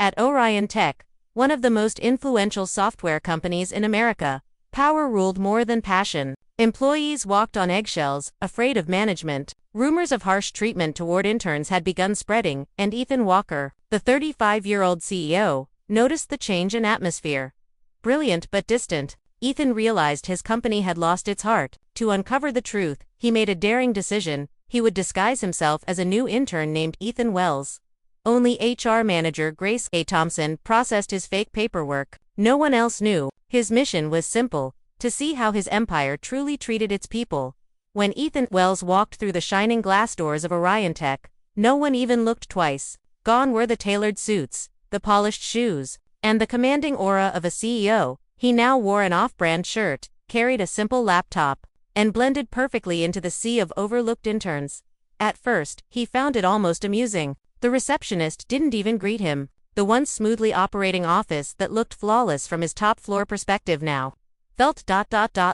At Orion Tech, one of the most influential software companies in America, power ruled more than passion. Employees walked on eggshells, afraid of management. Rumors of harsh treatment toward interns had begun spreading, and Ethan Walker, the 35-year-old CEO, noticed the change in atmosphere. Brilliant but distant, Ethan realized his company had lost its heart. To uncover the truth, he made a daring decision. He would disguise himself as a new intern named Ethan Wells. Only HR manager Grace A. Thompson processed his fake paperwork. No one else knew. His mission was simple: to see how his empire truly treated its people. When Ethan Wells walked through the shining glass doors of Orion Tech, no one even looked twice. Gone were the tailored suits, the polished shoes, and the commanding aura of a CEO. He now wore an off-brand shirt, carried a simple laptop, and blended perfectly into the sea of overlooked interns. At first, he found it almost amusing. The receptionist didn't even greet him. The once smoothly operating office that looked flawless from his top-floor perspective now felt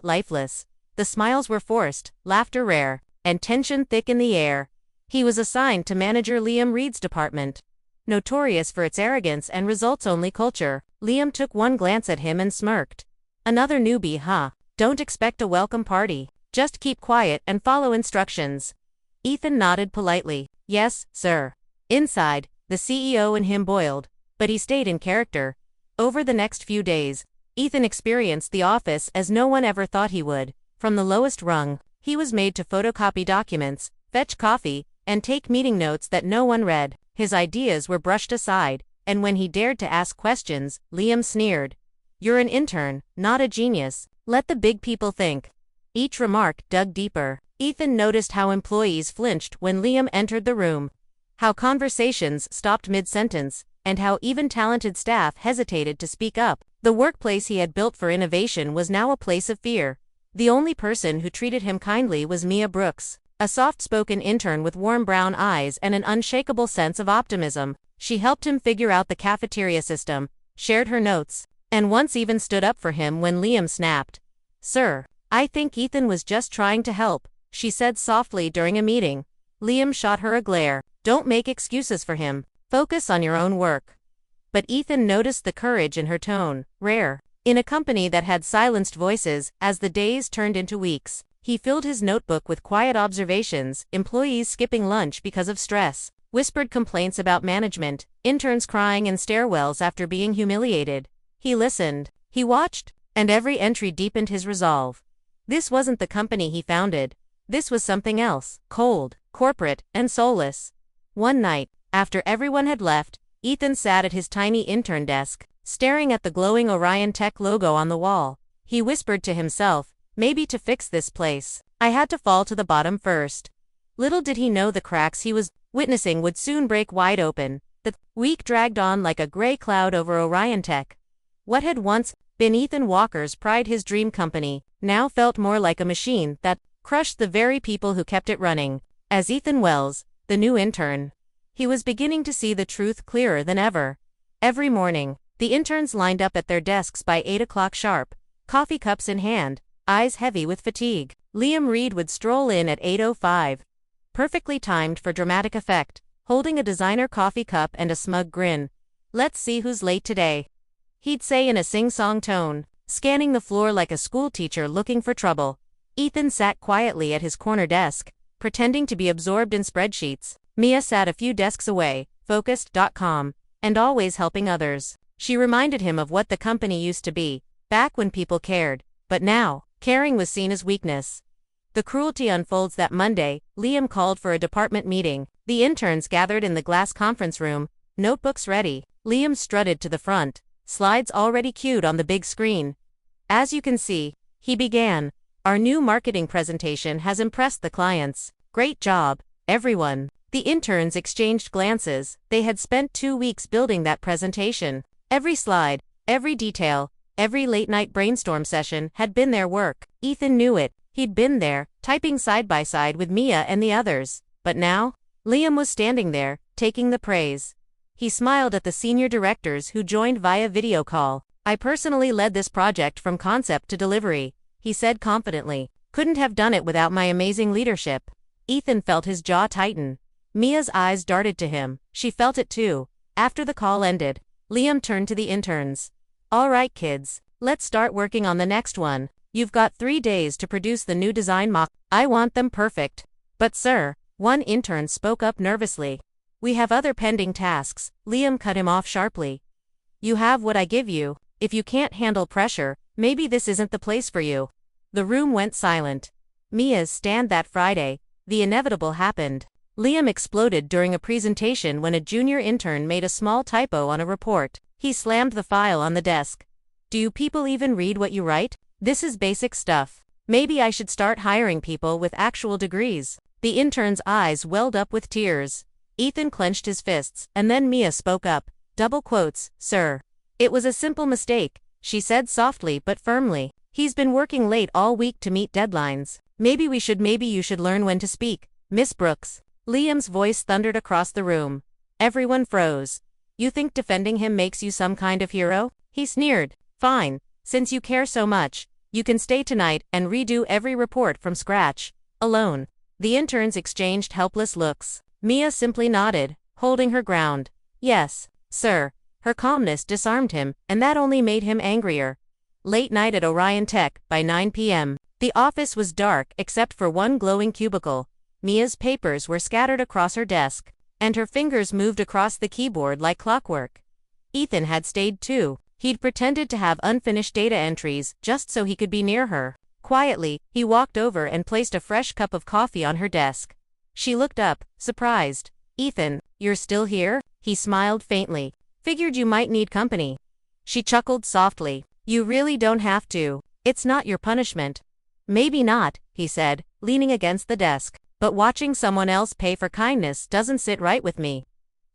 lifeless. The smiles were forced, laughter rare, and tension thick in the air. He was assigned to manager Liam Reed's department. Notorious for its arrogance and results-only culture, Liam took one glance at him and smirked. Another newbie, huh? Don't expect a welcome party. Just keep quiet and follow instructions. Ethan nodded politely. Yes, sir. Inside, the CEO in him boiled, but he stayed in character. Over the next few days, Ethan experienced the office as no one ever thought he would. From the lowest rung, he was made to photocopy documents, fetch coffee, and take meeting notes that no one read. His ideas were brushed aside, and when he dared to ask questions, Liam sneered. You're an intern, not a genius. Let the big people think. Each remark dug deeper. Ethan noticed how employees flinched when Liam entered the room, how conversations stopped mid-sentence, and how even talented staff hesitated to speak up. The workplace he had built for innovation was now a place of fear. The only person who treated him kindly was Mia Brooks, a soft-spoken intern with warm brown eyes and an unshakable sense of optimism. She helped him figure out the cafeteria system, shared her notes, and once even stood up for him when Liam snapped. Sir, I think Ethan was just trying to help, she said softly during a meeting. Liam shot her a glare. Don't make excuses for him. Focus on your own work. But Ethan noticed the courage in her tone, rare. In a company that had silenced voices, as the days turned into weeks, he filled his notebook with quiet observations, employees skipping lunch because of stress, whispered complaints about management, interns crying in stairwells after being humiliated. He listened, he watched, and every entry deepened his resolve. This wasn't the company he founded. This was something else, cold, corporate, and soulless. One night, after everyone had left, Ethan sat at his tiny intern desk, staring at the glowing Orion Tech logo on the wall. He whispered to himself, maybe to fix this place, I had to fall to the bottom first. Little did he know the cracks he was witnessing would soon break wide open. The week dragged on like a gray cloud over Orion Tech. What had once been Ethan Walker's pride, his dream company, now felt more like a machine that crushed the very people who kept it running. As Ethan Wells, the new intern, he was beginning to see the truth clearer than ever. Every morning, the interns lined up at their desks by 8 o'clock sharp, coffee cups in hand, eyes heavy with fatigue. Liam Reed would stroll in at 8:05, perfectly timed for dramatic effect, holding a designer coffee cup and a smug grin. Let's see who's late today, he'd say in a sing-song tone, scanning the floor like a schoolteacher looking for trouble. Ethan sat quietly at his corner desk, pretending to be absorbed in spreadsheets. Mia sat a few desks away, focused, calm, and always helping others. She reminded him of what the company used to be, back when people cared. But now, caring was seen as weakness. The cruelty unfolds that Monday. Liam called for a department meeting. The interns gathered in the glass conference room, notebooks ready. Liam strutted to the front, slides already queued on the big screen. As you can see, he began, our new marketing presentation has impressed the clients. Great job, everyone. The interns exchanged glances. They had spent 2 weeks building that presentation. Every slide, every detail, every late-night brainstorm session had been their work. Ethan knew it. He'd been there, typing side by side with Mia and the others. But now, Liam was standing there, taking the praise. He smiled at the senior directors who joined via video call. I personally led this project from concept to delivery, he said confidently. Couldn't have done it without my amazing leadership. Ethan felt his jaw tighten. Mia's eyes darted to him. She felt it too. After the call ended, Liam turned to the interns. All right, kids, let's start working on the next one. You've got 3 days to produce the new design mock. I want them perfect. But sir, one intern spoke up nervously. We have other pending tasks. Liam cut him off sharply. You have what I give you. If you can't handle pressure, maybe this isn't the place for you. The room went silent. Mia's stand that Friday. The inevitable happened. Liam exploded during a presentation when a junior intern made a small typo on a report. He slammed the file on the desk. Do you people even read what you write? This is basic stuff. Maybe I should start hiring people with actual degrees. The intern's eyes welled up with tears. Ethan clenched his fists, and then Mia spoke up. Double quotes, sir. It was a simple mistake, she said softly but firmly. He's been working late all week to meet deadlines. Maybe you should learn when to speak, Miss Brooks. Liam's voice thundered across the room. Everyone froze. You think defending him makes you some kind of hero? He sneered. Fine, since you care so much, you can stay tonight and redo every report from scratch, alone. The interns exchanged helpless looks. Mia simply nodded, holding her ground. Yes, sir. Her calmness disarmed him, and that only made him angrier. Late night at Orion Tech, by 9 p.m. The office was dark except for one glowing cubicle. Mia's papers were scattered across her desk, and her fingers moved across the keyboard like clockwork. Ethan had stayed too. He'd pretended to have unfinished data entries just so he could be near her. Quietly, he walked over and placed a fresh cup of coffee on her desk. She looked up, surprised. Ethan, you're still here? He smiled faintly. Figured you might need company. She chuckled softly. You really don't have to. It's not your punishment. Maybe not, he said, leaning against the desk. But watching someone else pay for kindness doesn't sit right with me.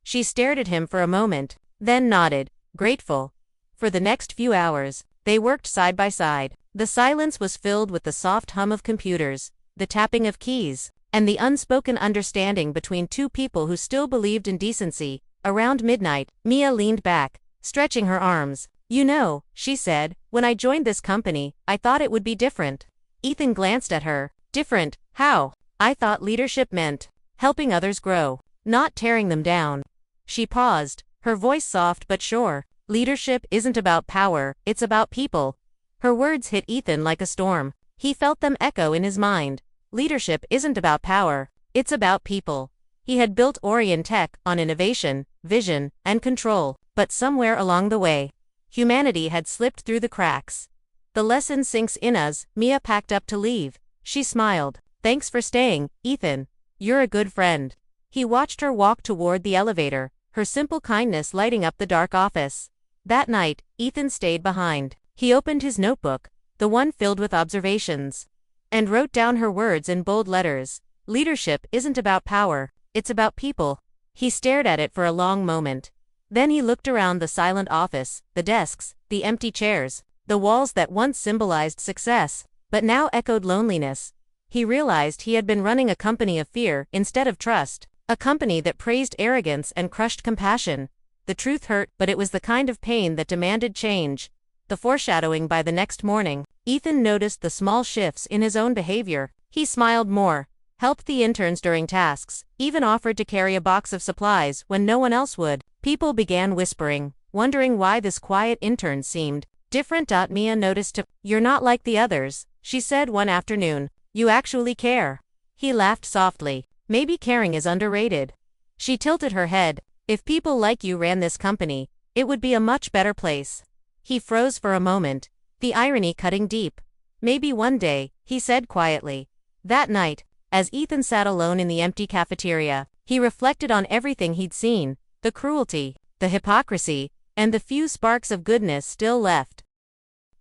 She stared at him for a moment, then nodded, grateful. For the next few hours, they worked side by side. The silence was filled with the soft hum of computers, the tapping of keys, and the unspoken understanding between two people who still believed in decency. Around midnight, Mia leaned back, stretching her arms. You know, she said, when I joined this company, I thought it would be different. Ethan glanced at her. Different? How? I thought leadership meant helping others grow, not tearing them down. She paused, her voice soft but sure. Leadership isn't about power, it's about people. Her words hit Ethan like a storm. He felt them echo in his mind. Leadership isn't about power, it's about people. He had built Orion Tech on innovation, vision, and control, but somewhere along the way, humanity had slipped through the cracks. The lesson sinks in us. Mia packed up to leave. She smiled. Thanks for staying, Ethan. You're a good friend. He watched her walk toward the elevator, her simple kindness lighting up the dark office. That night, Ethan stayed behind. He opened his notebook, the one filled with observations, and wrote down her words in bold letters. Leadership isn't about power, it's about people. He stared at it for a long moment. Then he looked around the silent office, the desks, the empty chairs, the walls that once symbolized success, but now echoed loneliness. He realized he had been running a company of fear instead of trust, a company that praised arrogance and crushed compassion. The truth hurt, but it was the kind of pain that demanded change. The foreshadowing. By the next morning, Ethan noticed the small shifts in his own behavior. He smiled more, helped the interns during tasks, even offered to carry a box of supplies when no one else would. People began whispering, wondering why this quiet intern seemed different. Mia noticed too. You're not like the others, she said one afternoon. You actually care. He laughed softly. Maybe caring is underrated. She tilted her head. If people like you ran this company, it would be a much better place. He froze for a moment, the irony cutting deep. Maybe one day, he said quietly. That night, as Ethan sat alone in the empty cafeteria, he reflected on everything he'd seen, the cruelty, the hypocrisy, and the few sparks of goodness still left.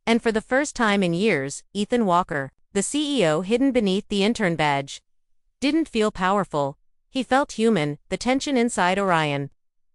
And for the first time in years, Ethan Walker, the CEO hidden beneath the intern badge, didn't feel powerful. He felt human. The tension inside Orion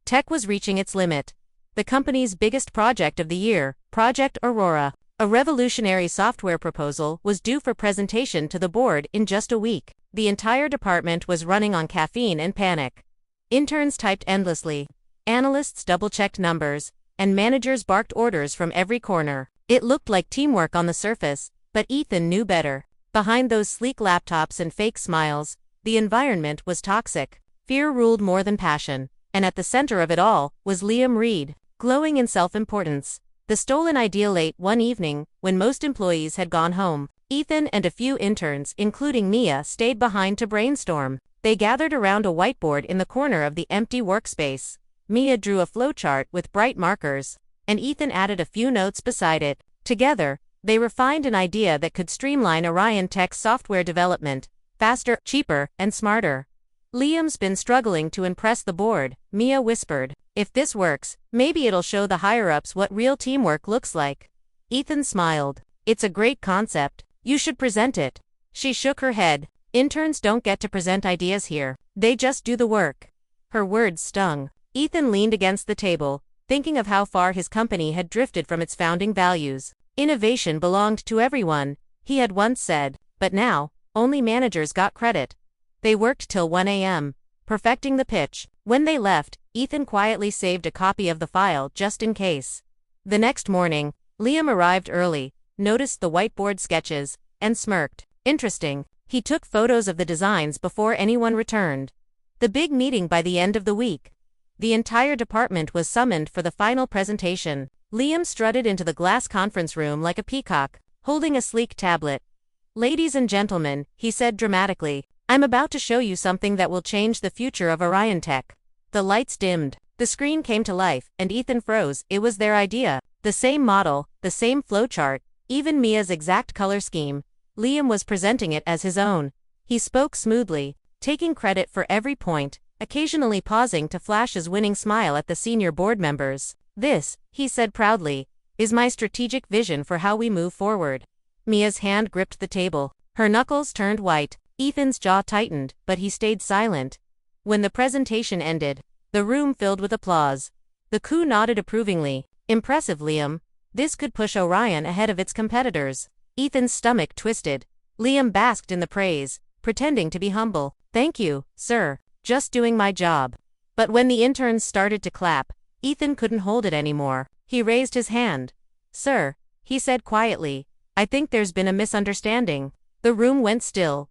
Tech was reaching its limit. The company's biggest project of the year, Project Aurora, a revolutionary software proposal, was due for presentation to the board in just a week. The entire department was running on caffeine and panic. Interns typed endlessly. Analysts double-checked numbers, and managers barked orders from every corner. It looked like teamwork on the surface, but Ethan knew better. Behind those sleek laptops and fake smiles, the environment was toxic. Fear ruled more than passion, and at the center of it all was Liam Reed. glowing in self-importance. The stolen idea late one evening, when most employees had gone home. Ethan and a few interns, including Mia, stayed behind to brainstorm. They gathered around a whiteboard in the corner of the empty workspace. Mia drew a flowchart with bright markers, and Ethan added a few notes beside it. Together, they refined an idea that could streamline Orion Tech's software development, faster, cheaper, and smarter. "Liam's been struggling to impress the board," Mia whispered. "If this works, maybe it'll show the higher-ups what real teamwork looks like." Ethan smiled. "It's a great concept. You should present it." She shook her head. "Interns don't get to present ideas here. They just do the work." Her words stung. Ethan leaned against the table, thinking of how far his company had drifted from its founding values. Innovation belonged to everyone, he had once said, but now, only managers got credit. They worked till 1 a.m., perfecting the pitch. When they left, Ethan quietly saved a copy of the file just in case. The next morning, Liam arrived early, noticed the whiteboard sketches, and smirked. Interesting. He took photos of the designs before anyone returned. The big meeting by the end of the week. The entire department was summoned for the final presentation. Liam strutted into the glass conference room like a peacock, holding a sleek tablet. "Ladies and gentlemen," he said dramatically, "I'm about to show you something that will change the future of Orion Tech." The lights dimmed. The screen came to life, and Ethan froze. It was their idea. The same model, the same flowchart, even Mia's exact color scheme. Liam was presenting it as his own. He spoke smoothly, taking credit for every point, occasionally pausing to flash his winning smile at the senior board members. "This," he said proudly, "is my strategic vision for how we move forward." Mia's hand gripped the table. Her knuckles turned white. Ethan's jaw tightened, but he stayed silent. When the presentation ended, the room filled with applause. The crew nodded approvingly. "Impressive, Liam. This could push Orion ahead of its competitors." Ethan's stomach twisted. Liam basked in the praise, pretending to be humble. "Thank you, sir. Just doing my job." But when the interns started to clap, Ethan couldn't hold it anymore. He raised his hand. "Sir," he said quietly, "I think there's been a misunderstanding." The room went still.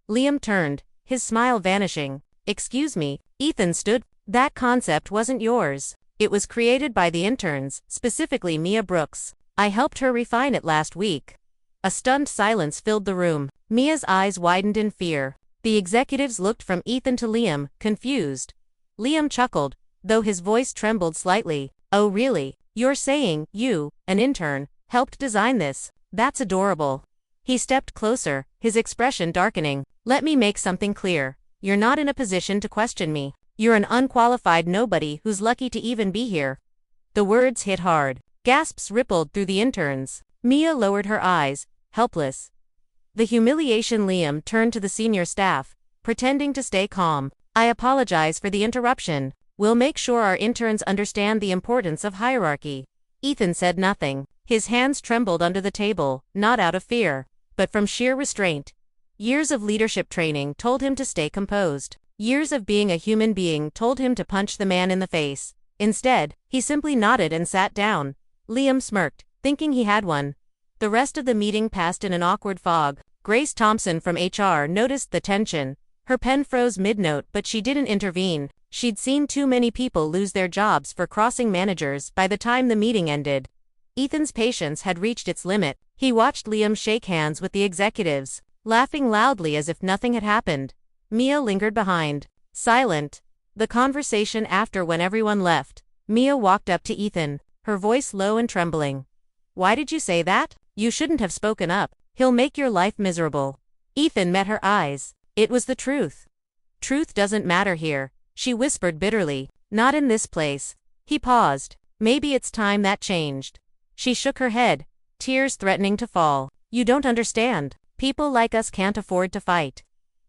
Liam turned, his smile vanishing. "Excuse me." Ethan stood. "That concept wasn't yours. It was created by the interns, specifically Mia Brooks. I helped her refine it last week." A stunned silence filled the room. Mia's eyes widened in fear. The executives looked from Ethan to Liam, confused. Liam chuckled, though his voice trembled slightly. "Oh really? You're saying, you, an intern, helped design this? That's adorable." He stepped closer, his expression darkening. "Let me make something clear. You're not in a position to question me. You're an unqualified nobody who's lucky to even be here." The words hit hard. Gasps rippled through the interns. Mia lowered her eyes, helpless. The humiliation. Liam turned to the senior staff, pretending to stay calm. "I apologize for the interruption. We'll make sure our interns understand the importance of hierarchy." Ethan said nothing. His hands trembled under the table, not out of fear, but from sheer restraint. Years of leadership training told him to stay composed. Years of being a human being told him to punch the man in the face. Instead, he simply nodded and sat down. Liam smirked, thinking he had one. The rest of the meeting passed in an awkward fog. Grace Thompson from HR noticed the tension. Her pen froze mid-note, but she didn't intervene. She'd seen too many people lose their jobs for crossing managers by the time the meeting ended. Ethan's patience had reached its limit. He watched Liam shake hands with the executives, laughing loudly as if nothing had happened. Mia lingered behind, silent. The conversation after, when everyone left, Mia walked up to Ethan, her voice low and trembling. "Why did you say that? You shouldn't have spoken up. He'll make your life miserable." Ethan met her eyes. It was the truth. "Truth doesn't matter here," she whispered bitterly. "Not in this place." He paused. "Maybe it's time that changed." She shook her head, tears threatening to fall. "You don't understand. People like us can't afford to fight."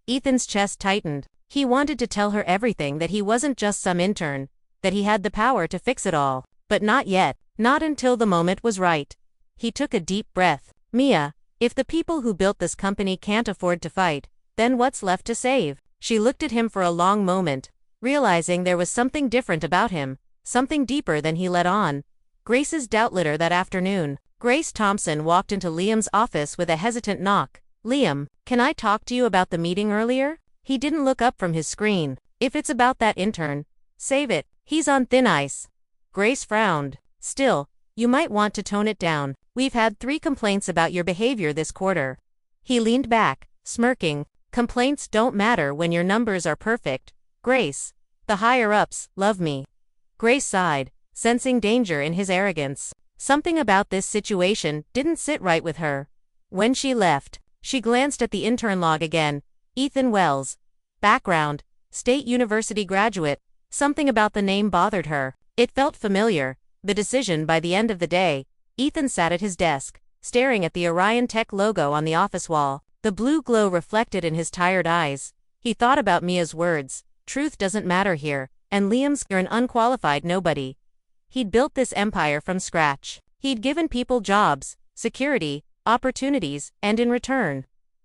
Ethan's chest tightened. He wanted to tell her everything, that he wasn't just some intern, that he had the power to fix it all. But not yet. Not until the moment was right. He took a deep breath. "Mia, if the people who built this company can't afford to fight, then what's left to save?" She looked at him for a long moment, realizing there was something different about him, something deeper than he let on. Grace's doubt lit her that afternoon. Grace Thompson walked into Liam's office with a hesitant knock. "Liam, can I talk to you about the meeting earlier?" He didn't look up from his screen. "If it's about that intern, save it. He's on thin ice." Grace frowned. Still, you might want to tone it down. We've had 3 complaints about your behavior this quarter. He leaned back, smirking. Complaints don't matter when your numbers are perfect, Grace. The higher-ups love me. Grace sighed, sensing danger in his arrogance. Something about this situation didn't sit right with her. When she left, she glanced at the intern log again. Ethan Wells. Background: State University graduate. Something about the name bothered her. It felt familiar. The decision. By the end of the day, Ethan sat at his desk, staring at the Orion Tech logo on the office wall. The blue glow reflected in his tired eyes. He thought about Mia's words. Truth doesn't matter here, and Liam's, you're an unqualified nobody. He'd built this empire from scratch. He'd given people jobs, security, opportunities, and in return,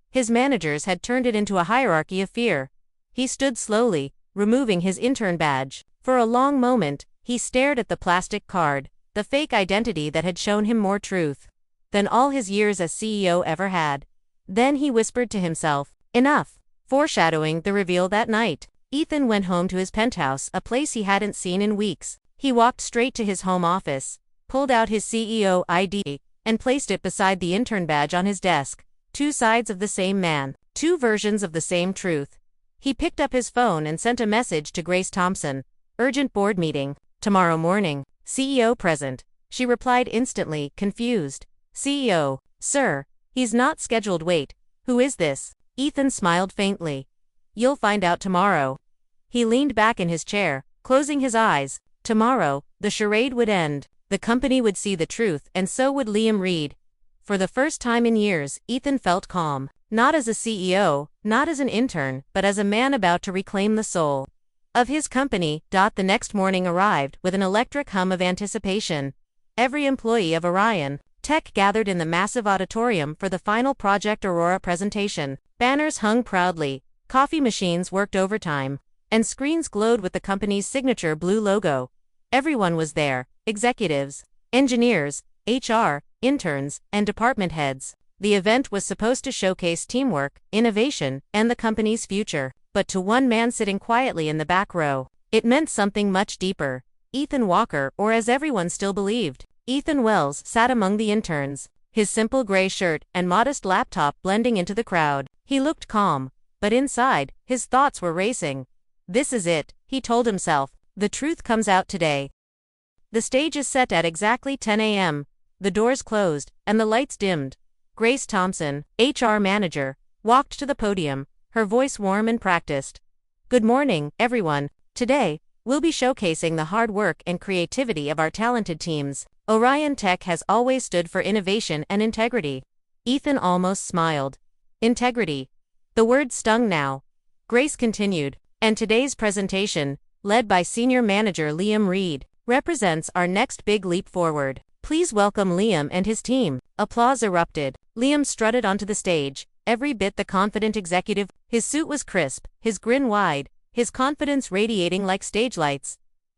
his managers had turned it into a hierarchy of fear. He stood slowly, removing his intern badge. For a long moment, he stared at the plastic card, the fake identity that had shown him more truth than all his years as CEO ever had. Then he whispered to himself, enough, foreshadowing the reveal that night. Ethan went home to his penthouse, a place he hadn't seen in weeks. He walked straight to his home office, pulled out his CEO ID, and placed it beside the intern badge on his desk. 2 sides of the same man, 2 versions of the same truth. He picked up his phone and sent a message to Grace Thompson. Urgent board meeting. Tomorrow morning. CEO present. She replied instantly, confused. CEO, sir, he's not scheduled. Wait, who is this? Ethan smiled faintly. You'll find out tomorrow. He leaned back in his chair, closing his eyes. Tomorrow, the charade would end. The company would see the truth, and so would Liam Reed. For the first time in years, Ethan felt calm. Not as a CEO, not as an intern, but as a man about to reclaim the soul of his company. The next morning arrived with an electric hum of anticipation. Every employee of Orion Tech gathered in the massive auditorium for the final Project Aurora presentation. Banners hung proudly, coffee machines worked overtime, and screens glowed with the company's signature blue logo. Everyone was there: executives, engineers, HR, interns, and department heads. The event was supposed to showcase teamwork, innovation, and the company's future. But to one man sitting quietly in the back row, it meant something much deeper. Ethan Walker, or as everyone still believed, Ethan Wells, sat among the interns, his simple gray shirt and modest laptop blending into the crowd. He looked calm, but inside, his thoughts were racing. This is it, he told himself. The truth comes out today. The stage is set at exactly 10 a.m. The doors closed, and the lights dimmed. Grace Thompson, HR manager, walked to the podium, her voice warm and practiced. Good morning, everyone. Today, we'll be showcasing the hard work and creativity of our talented teams. Orion Tech has always stood for innovation and integrity. Ethan almost smiled. Integrity. The word stung now. Grace continued, and today's presentation, led by Senior Manager Liam Reed, represents our next big leap forward. Please welcome Liam and his team. Applause erupted. Liam strutted onto the stage, every bit the confident executive. His suit was crisp, his grin wide, his confidence radiating like stage lights.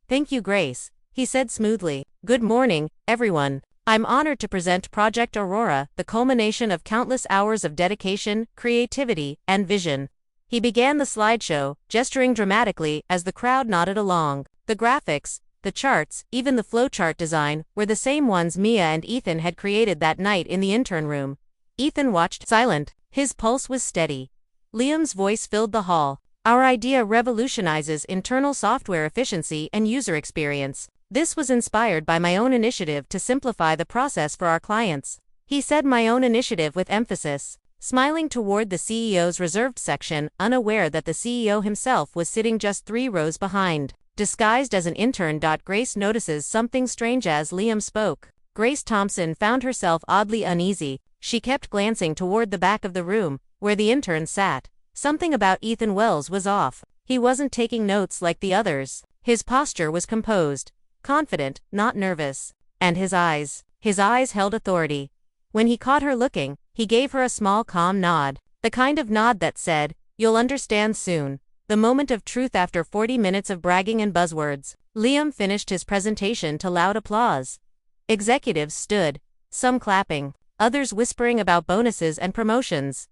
Thank you, Grace, he said smoothly. Good morning, everyone. I'm honored to present Project Aurora, the culmination of countless hours of dedication, creativity, and vision. He began the slideshow, gesturing dramatically as the crowd nodded along. The graphics, the charts, even the flowchart design, were the same ones Mia and Ethan had created that night in the intern room. Ethan watched, silent. His pulse was steady. Liam's voice filled the hall. Our idea revolutionizes internal software efficiency and user experience. This was inspired by my own initiative to simplify the process for our clients. He said my own initiative with emphasis, smiling toward the CEO's reserved section, unaware that the CEO himself was sitting just 3 rows behind. Disguised as an intern. Grace notices something strange as Liam spoke. Grace Thompson found herself oddly uneasy. She kept glancing toward the back of the room, where the interns sat. Something about Ethan Wells was off. He wasn't taking notes like the others. His posture was composed, confident, not nervous. And his eyes held authority. When he caught her looking, he gave her a small calm nod. The kind of nod that said, "You'll understand soon." The moment of truth after 40 minutes of bragging and buzzwords. Liam finished his presentation to loud applause. Executives stood, some clapping, others whispering about bonuses and promotions.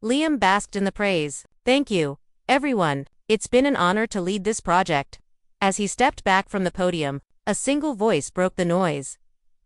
Liam basked in the praise. Thank you, everyone. It's been an honor to lead this project. As he stepped back from the podium, A single voice broke the noise.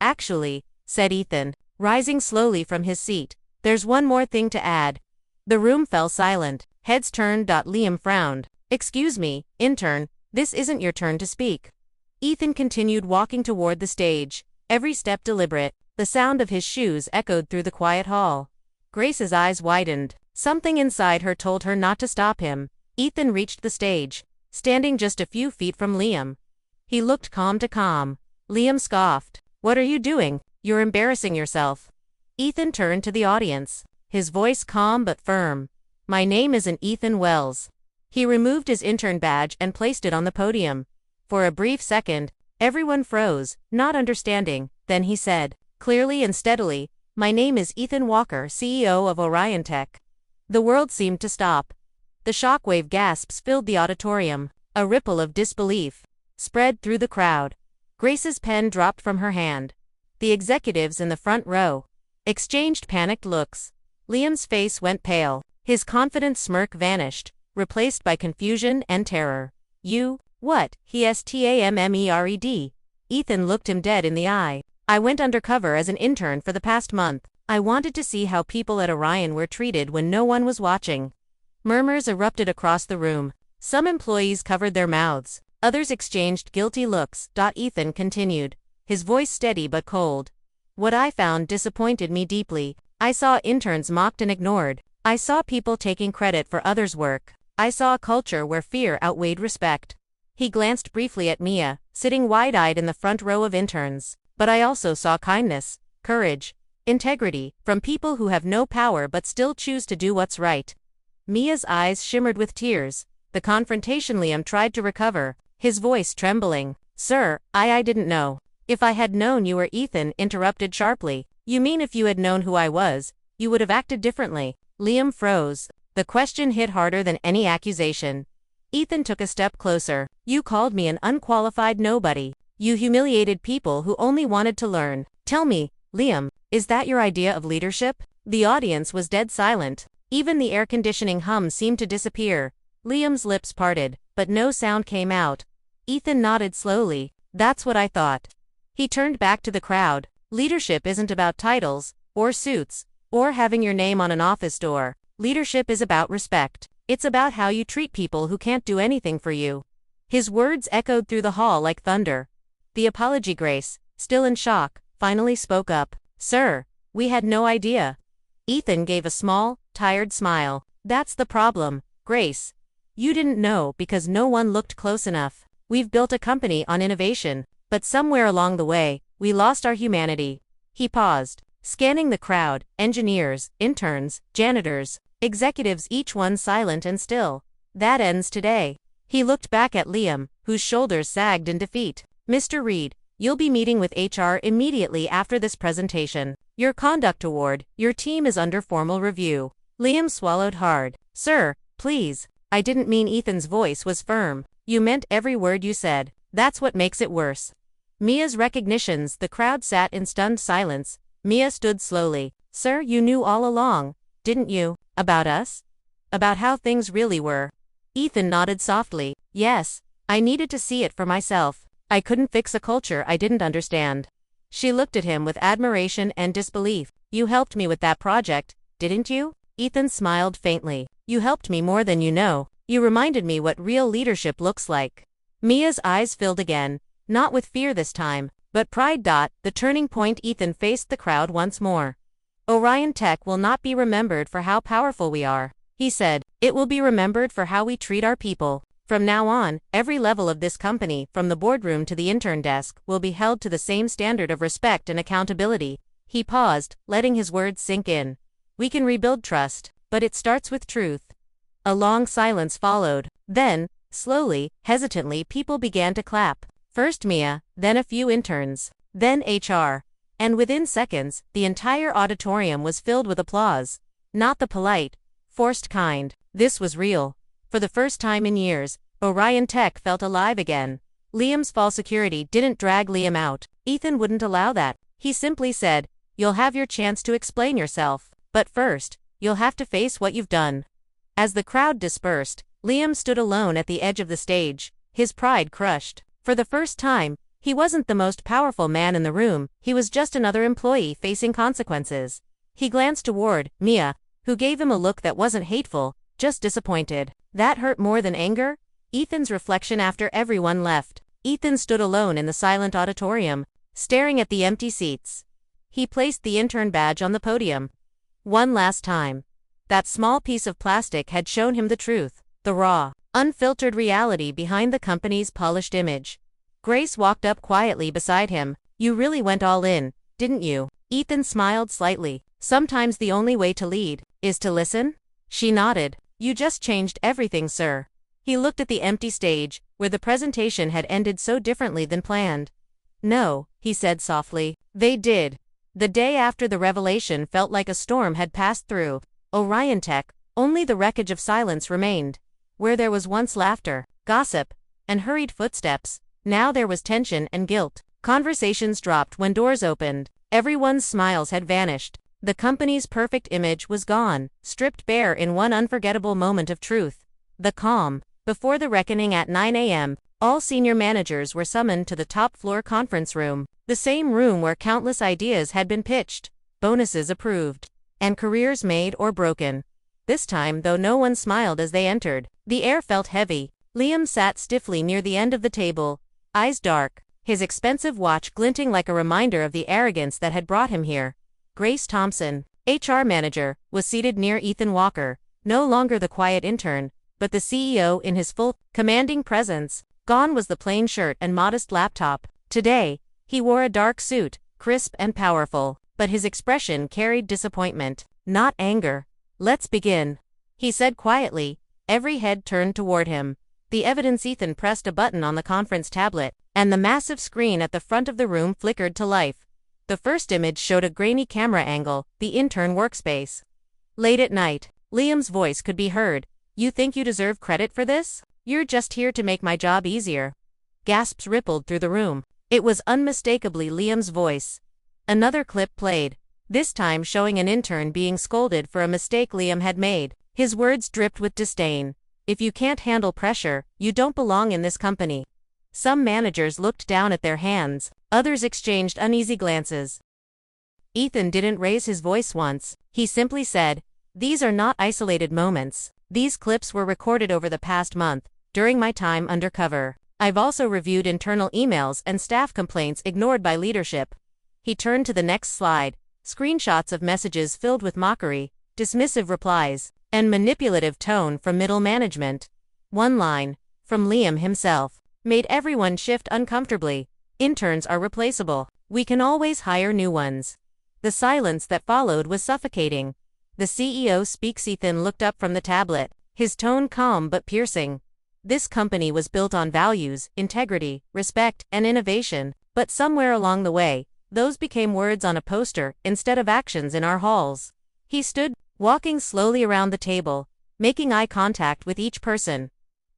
"Actually," said Ethan, rising slowly from his seat, "there's one more thing to add." The room fell silent. Heads turned. Liam frowned. "Excuse me, intern, this isn't your turn to speak." Ethan continued walking toward the stage, every step deliberate. The sound of his shoes echoed through the quiet hall. Grace's eyes widened. Something inside her told her not to stop him. Ethan reached the stage, standing just a few feet from Liam. He looked calm to calm. Liam scoffed. "What are you doing? You're embarrassing yourself." Ethan turned to the audience, his voice calm but firm. "My name isn't Ethan Wells." He removed his intern badge and placed it on the podium. For a brief second, everyone froze, not understanding. Then he said, clearly and steadily, "My name is Ethan Walker, CEO of Orion Tech." The world seemed to stop. The shockwave gasps filled the auditorium. A ripple of disbelief spread through the crowd. Grace's pen dropped from her hand. The executives in the front row exchanged panicked looks. Liam's face went pale. His confident smirk vanished, replaced by confusion and terror. "You, what?" he stammered. Ethan looked him dead in the eye. "I went undercover as an intern for the past month. I wanted to see how people at Orion were treated when no one was watching." Murmurs erupted across the room. Some employees covered their mouths. Others exchanged guilty looks. Ethan continued, his voice steady but cold. "What I found disappointed me deeply. I saw interns mocked and ignored. I saw people taking credit for others' work. I saw a culture where fear outweighed respect." He glanced briefly at Mia, sitting wide-eyed in the front row of interns. "But I also saw kindness, courage, integrity, from people who have no power but still choose to do what's right." Mia's eyes shimmered with tears. The confrontation. Liam tried to recover, his voice trembling. "Sir, I didn't know." "If I had known you were Ethan," interrupted sharply. "You mean if you had known who I was, you would have acted differently?" Liam froze. The question hit harder than any accusation. Ethan took a step closer. "You called me an unqualified nobody. You humiliated people who only wanted to learn. Tell me, Liam, is that your idea of leadership?" The audience was dead silent. Even the air conditioning hum seemed to disappear. Liam's lips parted, but no sound came out. Ethan nodded slowly. "That's what I thought." He turned back to the crowd. "Leadership isn't about titles, or suits, or having your name on an office door. Leadership is about respect. It's about how you treat people who can't do anything for you." His words echoed through the hall like thunder. The apology. Grace, still in shock, finally spoke up. "Sir, we had no idea." Ethan gave a small, tired smile. "That's the problem, Grace. You didn't know because no one looked close enough. We've built a company on innovation, but somewhere along the way, we lost our humanity." He paused, scanning the crowd, engineers, interns, janitors, executives, each one silent and still. "That ends today." He looked back at Liam, whose shoulders sagged in defeat. "Mr. Reed, you'll be meeting with HR immediately after this presentation. Your conduct award, your team is under formal review." Liam swallowed hard. "Sir, please." "I didn't mean." Ethan's voice was firm. "You meant every word you said. That's what makes it worse." Mia's recognitions. The crowd sat in stunned silence. Mia stood slowly. "Sir, you knew all along, didn't you? About us? About how things really were?" Ethan nodded softly. "Yes, I needed to see it for myself. I couldn't fix a culture I didn't understand." She looked at him with admiration and disbelief. "You helped me with that project, didn't you?" Ethan smiled faintly. "You helped me more than you know. You reminded me what real leadership looks like." Mia's eyes filled again, not with fear this time, but pride. The turning point. Ethan faced the crowd once more. "Orion Tech will not be remembered for how powerful we are," he said. "It will be remembered for how we treat our people. From now on, every level of this company, from the boardroom to the intern desk, will be held to the same standard of respect and accountability." He paused, letting his words sink in. "We can rebuild trust, but it starts with truth." A long silence followed. Then, slowly, hesitantly, people began to clap. First Mia, then a few interns, then HR. And within seconds, the entire auditorium was filled with applause. Not the polite, forced kind. This was real. For the first time in years, Orion Tech felt alive again. Liam's false security didn't drag Liam out. Ethan wouldn't allow that. He simply said, "You'll have your chance to explain yourself. But first, you'll have to face what you've done." As the crowd dispersed, Liam stood alone at the edge of the stage, his pride crushed. For the first time, He wasn't the most powerful man in the room, he was just another employee facing consequences. He glanced toward Mia, who gave him a look that wasn't hateful, just disappointed. That hurt more than anger? Ethan's reflection after everyone left. Ethan stood alone in the silent auditorium, staring at the empty seats. He placed the intern badge on the podium. One last time. That small piece of plastic had shown him the truth, the raw, unfiltered reality behind the company's polished image. Grace walked up quietly beside him. You really went all in, didn't you? Ethan smiled slightly. Sometimes the only way to lead is to listen? She nodded. You just changed everything, sir. He looked at the empty stage, where the presentation had ended so differently than planned. No, he said softly. They did. The day after the revelation felt like a storm had passed through Orion Tech. Only the wreckage of silence remained. Where there was once laughter, gossip, and hurried footsteps, now there was tension and guilt. Conversations dropped when doors opened. Everyone's smiles had vanished. The company's perfect image was gone, stripped bare in one unforgettable moment of truth. The calm. Before the reckoning at 9 a.m., all senior managers were summoned to the top-floor conference room, the same room where countless ideas had been pitched, bonuses approved, and careers made or broken. This time, though no one smiled as they entered, the air felt heavy. Liam sat stiffly near the end of the table, eyes dark, his expensive watch glinting like a reminder of the arrogance that had brought him here. Grace Thompson, HR manager, was seated near Ethan Walker, no longer the quiet intern, but the CEO in his full, commanding presence. Gone was the plain shirt and modest laptop. Today, he wore a dark suit, crisp and powerful, but his expression carried disappointment, not anger. Let's begin, he said quietly. Every head turned toward him. The evidence. Ethan pressed a button on the conference tablet, and the massive screen at the front of the room flickered to life. The first image showed a grainy camera angle, the intern workspace. Late at night, Liam's voice could be heard. You think you deserve credit for this? You're just here to make my job easier. Gasps rippled through the room. It was unmistakably Liam's voice. Another clip played, this time showing an intern being scolded for a mistake Liam had made. His words dripped with disdain. If you can't handle pressure, you don't belong in this company. Some managers looked down at their hands, others exchanged uneasy glances. Ethan didn't raise his voice once. He simply said, "These are not isolated moments. These clips were recorded over the past month, during my time undercover. I've also reviewed internal emails and staff complaints ignored by leadership." He turned to the next slide, screenshots of messages filled with mockery, dismissive replies, and manipulative tone from middle management. One line, from Liam himself, made everyone shift uncomfortably. Interns are replaceable. We can always hire new ones. The silence that followed was suffocating. The CEO speaks. Ethan looked up from the tablet, his tone calm but piercing. This company was built on values, integrity, respect, and innovation, but somewhere along the way, those became words on a poster instead of actions in our halls. He stood, walking slowly around the table, making eye contact with each person.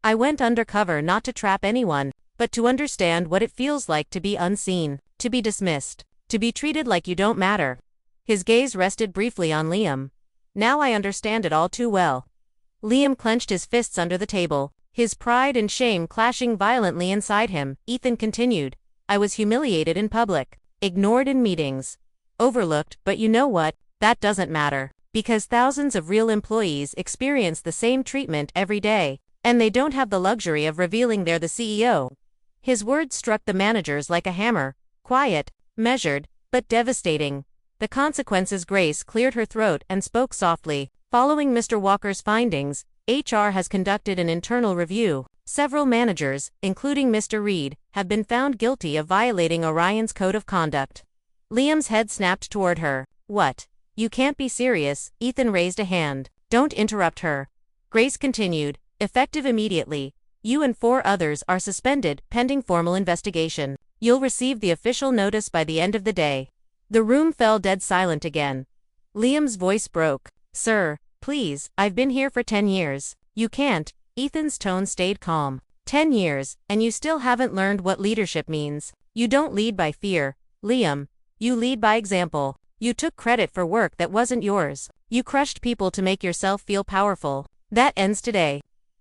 I went undercover not to trap anyone, but to understand what it feels like to be unseen, to be dismissed, to be treated like you don't matter. His gaze rested briefly on Liam. Now I understand it all too well. Liam clenched his fists under the table, his pride and shame clashing violently inside him. Ethan continued, I was humiliated in public, ignored in meetings, overlooked, but you know what? That doesn't matter, because thousands of real employees experience the same treatment every day, and they don't have the luxury of revealing they're the CEO. His words struck the managers like a hammer, quiet, measured, but devastating. The consequences. Grace cleared her throat and spoke softly. Following Mr. Walker's findings, HR has conducted an internal review. Several managers, including Mr. Reed, have been found guilty of violating Orion's code of conduct. Liam's head snapped toward her. What? You can't be serious. Ethan raised a hand. Don't interrupt her. Grace continued, effective immediately. You and 4 others are suspended, pending formal investigation. You'll receive the official notice by the end of the day. The room fell dead silent again. Liam's voice broke. Sir, please, I've been here for 10 years. You can't. Ethan's tone stayed calm. 10 years, and you still haven't learned what leadership means. You don't lead by fear, Liam. You lead by example. You took credit for work that wasn't yours. You crushed people to make yourself feel powerful. That ends today.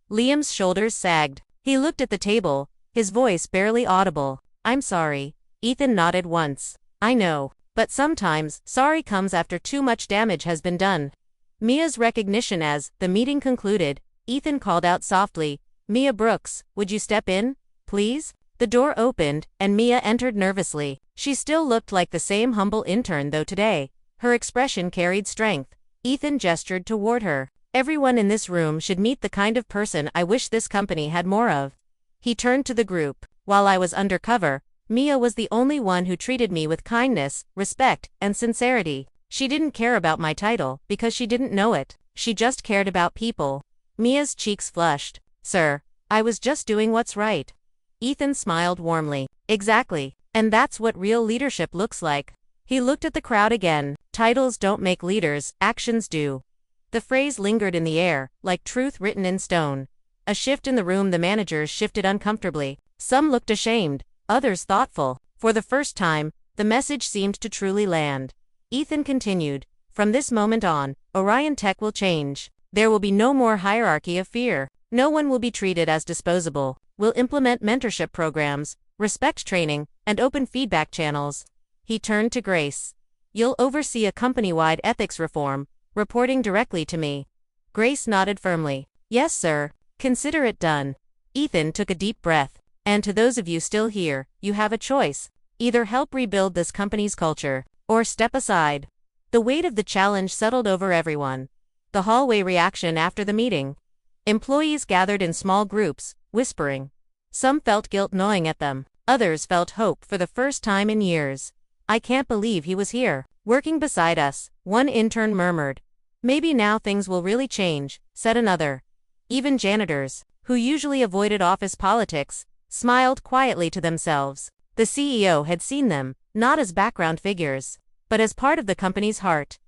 Liam's shoulders sagged. He looked at the table, his voice barely audible. I'm sorry. Ethan nodded once. I know. But sometimes, sorry comes after too much damage has been done. Mia's recognition as the meeting concluded, Ethan called out softly, Mia Brooks, would you step in, please? The door opened, and Mia entered nervously. She still looked like the same humble intern though today. Her expression carried strength. Ethan gestured toward her. Everyone in this room should meet the kind of person I wish this company had more of. He turned to the group. While I was undercover, Mia was the only one who treated me with kindness, respect, and sincerity. She didn't care about my title, because she didn't know it. She just cared about people. Mia's cheeks flushed. Sir, I was just doing what's right. Ethan smiled warmly. Exactly. And that's what real leadership looks like. He looked at the crowd again. Titles don't make leaders, actions do. The phrase lingered in the air, like truth written in stone. A shift in the room. The managers shifted uncomfortably. Some looked ashamed, others thoughtful. For the first time, the message seemed to truly land. Ethan continued, from this moment on, Orion Tech will change. There will be no more hierarchy of fear. No one will be treated as disposable. We'll implement mentorship programs, respect training, and open feedback channels. He turned to Grace. You'll oversee a company-wide ethics reform, reporting directly to me. Grace nodded firmly. Yes, sir. Consider it done. Ethan took a deep breath. And to those of you still here, you have a choice. Either help rebuild this company's culture, or step aside. The weight of the challenge settled over everyone. The hallway reaction after the meeting. Employees gathered in small groups, whispering. Some felt guilt gnawing at them. Others felt hope for the first time in years. I can't believe he was here, working beside us, one intern murmured. Maybe now things will really change, said another. Even janitors, who usually avoided office politics, smiled quietly to themselves. The CEO had seen them, not as background figures, but as part of the company's heart.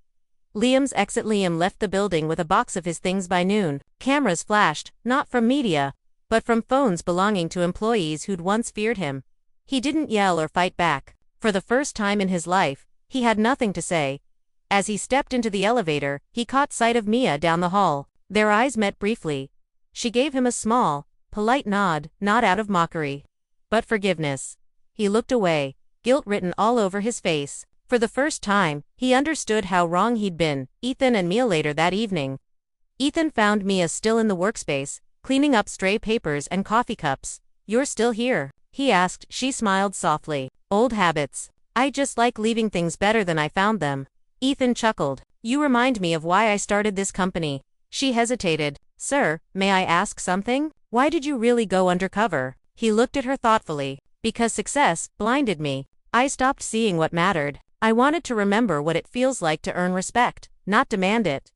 Liam's exit. Liam left the building with a box of his things by noon. Cameras flashed, not from media, but from phones belonging to employees who'd once feared him. He didn't yell or fight back. For the first time in his life, he had nothing to say. As he stepped into the elevator, he caught sight of Mia down the hall. Their eyes met briefly. She gave him a small, polite nod, not out of mockery, but forgiveness. He looked away, guilt written all over his face. For the first time, he understood how wrong he'd been. Ethan and Mia later that evening. Ethan found Mia still in the workspace, cleaning up stray papers and coffee cups. You're still here? He asked. She smiled softly. Old habits. I just like leaving things better than I found them. Ethan chuckled. You remind me of why I started this company. She hesitated. Sir, may I ask something? Why did you really go undercover? He looked at her thoughtfully. Because success blinded me. I stopped seeing what mattered. I wanted to remember what it feels like to earn respect, not demand it.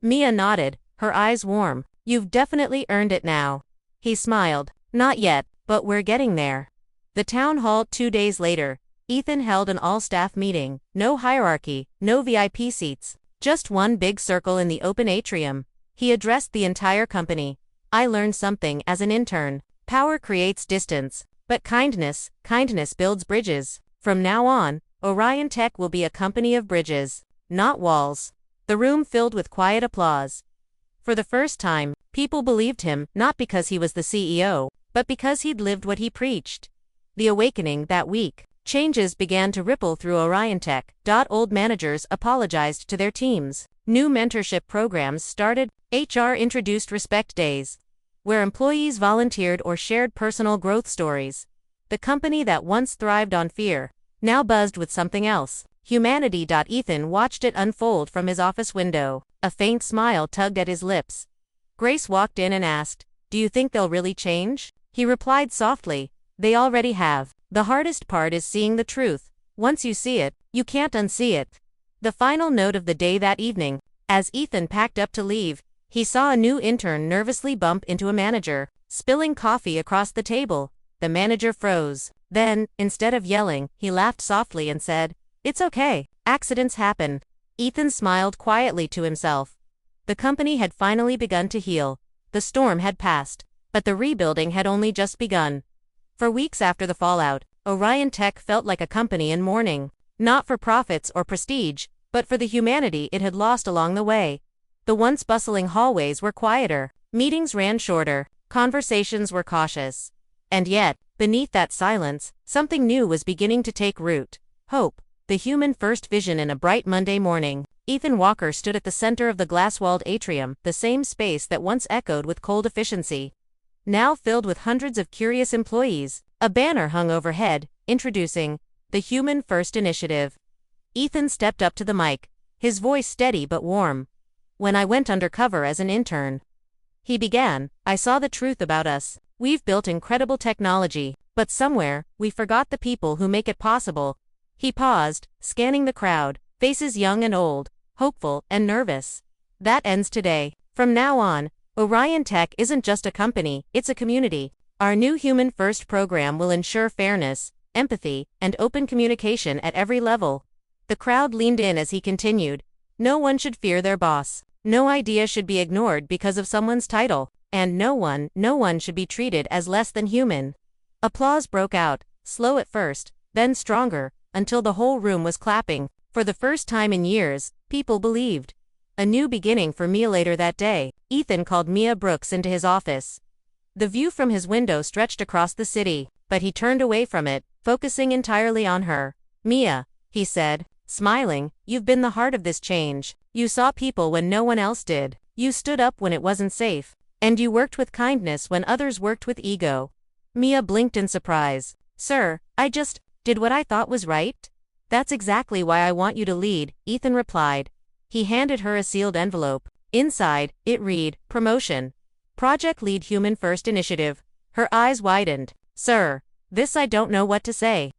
Mia nodded, her eyes warm. You've definitely earned it now. He smiled. Not yet, but we're getting there. The town hall. 2 days later, Ethan held an all-staff meeting. No hierarchy, no VIP seats, just one big circle in the open atrium. He addressed the entire company. I learned something as an intern. Power creates distance, but kindness builds bridges. From now on, Orion Tech will be a company of bridges, not walls. The room filled with quiet applause. For the first time, people believed him, not because he was the CEO, but because he'd lived what he preached. The awakening that week. Changes began to ripple through Orion Tech. Old managers apologized to their teams. New mentorship programs started. HR introduced respect days, where employees volunteered or shared personal growth stories. The company that once thrived on fear now buzzed with something else. Humanity. Ethan watched it unfold from his office window. A faint smile tugged at his lips. Grace walked in and asked, Do you think they'll really change? He replied softly, They already have. The hardest part is seeing the truth. Once you see it, you can't unsee it. The final note of the day that evening. As Ethan packed up to leave, he saw a new intern nervously bump into a manager, spilling coffee across the table. The manager froze. Then, instead of yelling, he laughed softly and said, It's okay. Accidents happen. Ethan smiled quietly to himself. The company had finally begun to heal. The storm had passed, but the rebuilding had only just begun. For weeks after the fallout, Orion Tech felt like a company in mourning, not for profits or prestige, but for the humanity it had lost along the way. The once bustling hallways were quieter, meetings ran shorter, conversations were cautious. And yet, beneath that silence, something new was beginning to take root. Hope, the human-first vision. In a bright Monday morning, Ethan Walker stood at the center of the glass-walled atrium, the same space that once echoed with cold efficiency, now filled with hundreds of curious employees. A banner hung overhead, introducing the Human First Initiative. Ethan stepped up to the mic, his voice steady but warm. "When I went undercover as an intern," he began, "I saw the truth about us. We've built incredible technology, but somewhere, we forgot the people who make it possible." He paused, scanning the crowd, faces young and old, hopeful and nervous. "That ends today. From now on, Orion Tech isn't just a company, it's a community. Our new Human First program will ensure fairness, empathy, and open communication at every level." The crowd leaned in as he continued. "No one should fear their boss. No idea should be ignored because of someone's title. And no one should be treated as less than human." Applause broke out, slow at first, then stronger, until the whole room was clapping. For the first time in years, people believed. A new beginning for Mia. Later that day, Ethan called Mia Brooks into his office. The view from his window stretched across the city, but he turned away from it, focusing entirely on her. "Mia," he said, smiling, "you've been the heart of this change. You saw people when no one else did. You stood up when it wasn't safe. And you worked with kindness when others worked with ego." Mia blinked in surprise. "Sir, I just did what I thought was right." "That's exactly why I want you to lead," Ethan replied. He handed her a sealed envelope. Inside, it read, "Promotion. Project Lead Human First Initiative." Her eyes widened. "Sir, this I don't know what to say."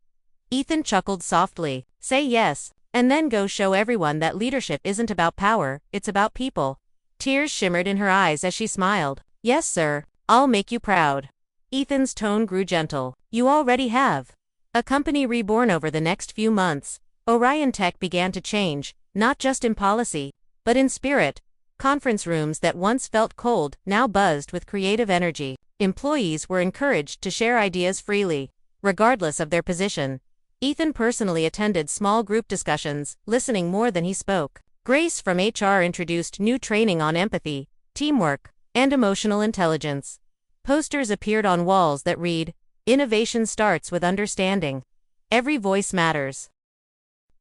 Ethan chuckled softly. "Say yes, and then go show everyone that leadership isn't about power, it's about people." Tears shimmered in her eyes as she smiled. "Yes, sir, I'll make you proud." Ethan's tone grew gentle. "You already have." A company reborn. Over the next few months, Orion Tech began to change, not just in policy, but in spirit. Conference rooms that once felt cold now buzzed with creative energy. Employees were encouraged to share ideas freely, regardless of their position. Ethan personally attended small group discussions, listening more than he spoke. Grace from HR introduced new training on empathy, teamwork, and emotional intelligence. Posters appeared on walls that read, "Innovation starts with understanding. Every voice matters.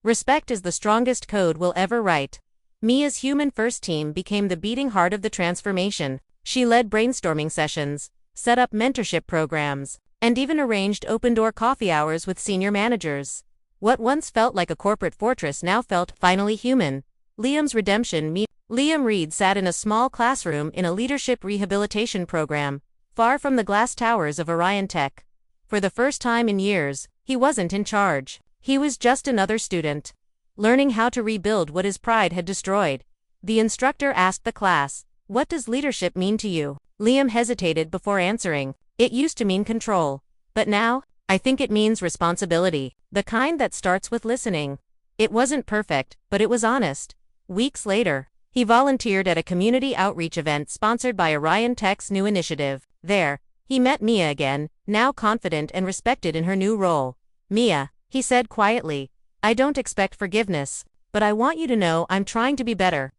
Respect is the strongest code we'll ever write." Mia's Human First team became the beating heart of the transformation. She led brainstorming sessions, set up mentorship programs, and even arranged open-door coffee hours with senior managers. What once felt like a corporate fortress now felt finally human. Liam's redemption. Liam Reed sat in a small classroom in a leadership rehabilitation program, far from the glass towers of Orion Tech. For the first time in years, he wasn't in charge. He was just another student, learning how to rebuild what his pride had destroyed. The instructor asked the class, "What does leadership mean to you?" Liam hesitated before answering. "It used to mean control. But now, I think it means responsibility, the kind that starts with listening." It wasn't perfect, but it was honest. Weeks later, he volunteered at a community outreach event sponsored by Orion Tech's new initiative. There, he met Mia again, now confident and respected in her new role. "Mia," he said quietly, "I don't expect forgiveness, but I want you to know I'm trying to be better."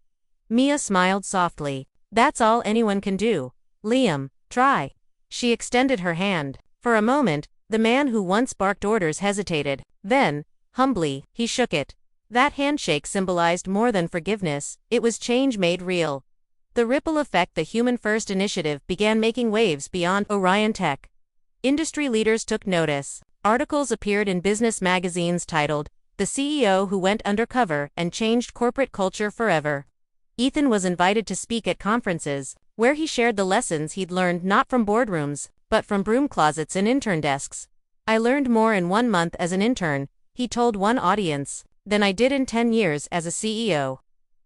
Mia smiled softly. "That's all anyone can do. Liam, try." She extended her hand. For a moment, the man who once barked orders hesitated. Then, humbly, he shook it. That handshake symbolized more than forgiveness, it was change made real. The ripple effect. The Human First initiative began making waves beyond Orion Tech. Industry leaders took notice. Articles appeared in business magazines titled, "The CEO Who Went Undercover and Changed Corporate Culture Forever." Ethan was invited to speak at conferences, where he shared the lessons he'd learned not from boardrooms, but from broom closets and intern desks. "I learned more in 1 month as an intern," he told one audience, "than I did in 10 years as a CEO."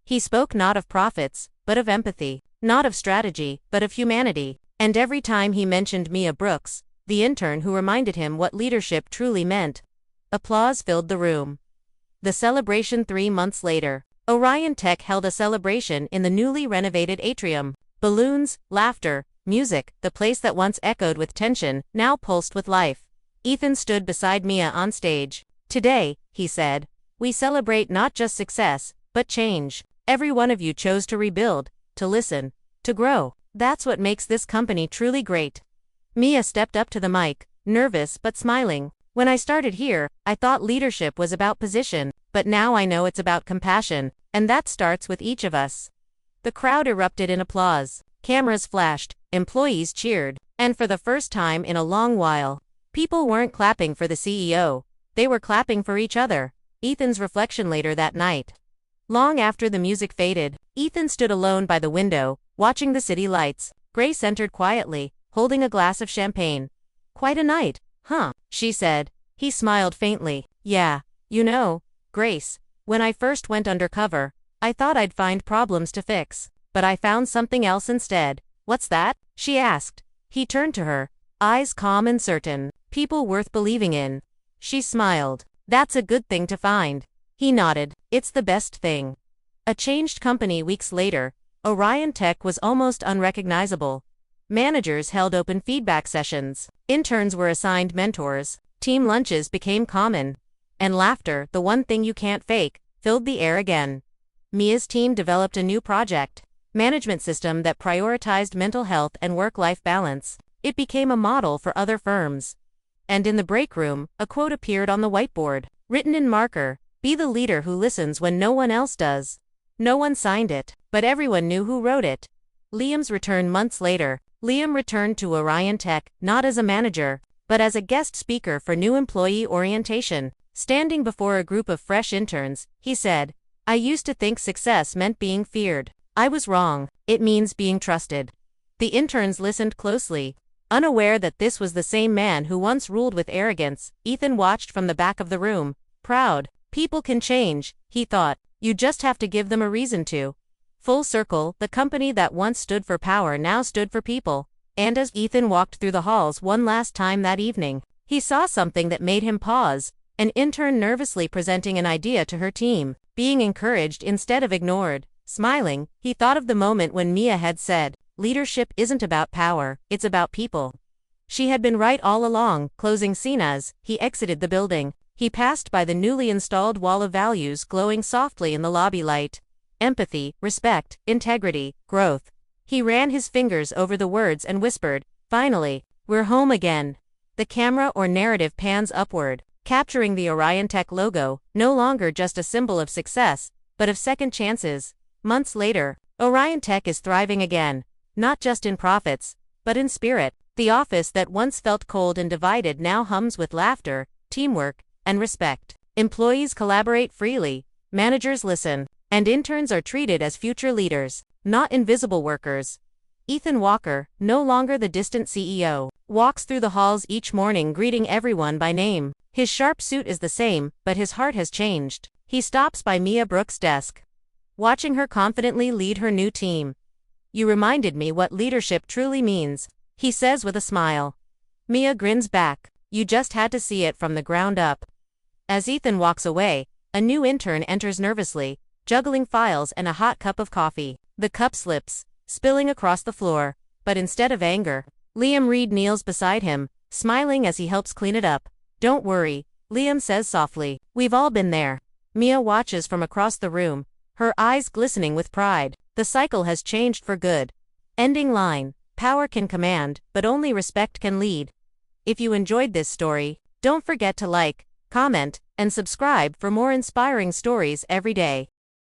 He spoke not of profits, but of empathy, not of strategy, but of humanity. And every time he mentioned Mia Brooks, the intern who reminded him what leadership truly meant, applause filled the room. The celebration. 3 months later, Orion Tech held a celebration in the newly renovated atrium. Balloons, laughter, music, the place that once echoed with tension, now pulsed with life. Ethan stood beside Mia on stage. "Today," he said, "we celebrate not just success, but change. Every one of you chose to rebuild, to listen, to grow. That's what makes this company truly great." Mia stepped up to the mic, nervous but smiling. When I started here, I thought leadership was about position, but now I know it's about compassion, and that starts with each of us. The crowd erupted in applause. Cameras flashed, employees cheered, and for the first time in a long while, people weren't clapping for the CEO, they were clapping for each other. Ethan's reflection later that night. Long after the music faded, Ethan stood alone by the window, watching the city lights. Grace entered quietly, holding a glass of champagne. "Quite a night, huh?" she said. He smiled faintly. "Yeah, you know, Grace, when I first went undercover, I thought I'd find problems to fix, but I found something else instead." "What's that?" she asked. He turned to her, eyes calm and certain. "People worth believing in." She smiled. "That's a good thing to find." He nodded. "It's the best thing." A changed company weeks later, Orion Tech was almost unrecognizable. Managers held open feedback sessions. Interns were assigned mentors. Team lunches became common. And laughter, the one thing you can't fake, filled the air again. Mia's team developed a new project management system that prioritized mental health and work-life balance. It became a model for other firms. And in the break room, a quote appeared on the whiteboard, written in marker: "Be the leader who listens when no one else does." No one signed it, but everyone knew who wrote it. Liam's return months later. Liam returned to Orion Tech, not as a manager, but as a guest speaker for new employee orientation. Standing before a group of fresh interns, he said, "I used to think success meant being feared. I was wrong. It means being trusted." The interns listened closely. Unaware that this was the same man who once ruled with arrogance, Ethan watched from the back of the room. Proud. People can change, he thought. You just have to give them a reason to. Full circle, the company that once stood for power now stood for people. And as Ethan walked through the halls one last time that evening, he saw something that made him pause. An intern nervously presenting an idea to her team, being encouraged instead of ignored. Smiling, he thought of the moment when Mia had said, "Leadership isn't about power, it's about people." She had been right all along. Closing scene. As he exited the building, he passed by the newly installed wall of values glowing softly in the lobby light. Empathy, respect, integrity, growth. He ran his fingers over the words and whispered, "Finally, we're home again." The camera or narrative pans upward, capturing the Orion Tech logo, no longer just a symbol of success, but of second chances. Months later, Orion Tech is thriving again, not just in profits, but in spirit. The office that once felt cold and divided now hums with laughter, teamwork, and respect. Employees collaborate freely, managers listen, and interns are treated as future leaders, not invisible workers. Ethan Walker, no longer the distant CEO, walks through the halls each morning greeting everyone by name. His sharp suit is the same, but his heart has changed. He stops by Mia Brooks' desk, watching her confidently lead her new team. "You reminded me what leadership truly means," he says with a smile. Mia grins back. "You just had to see it from the ground up." As Ethan walks away, a new intern enters nervously, juggling files and a hot cup of coffee. The cup slips, spilling across the floor, but instead of anger, Liam Reed kneels beside him, smiling as he helps clean it up. "Don't worry," Liam says softly. "We've all been there." Mia watches from across the room, her eyes glistening with pride. The cycle has changed for good. Ending line: power can command, but only respect can lead. If you enjoyed this story, don't forget to like, comment, and subscribe for more inspiring stories every day.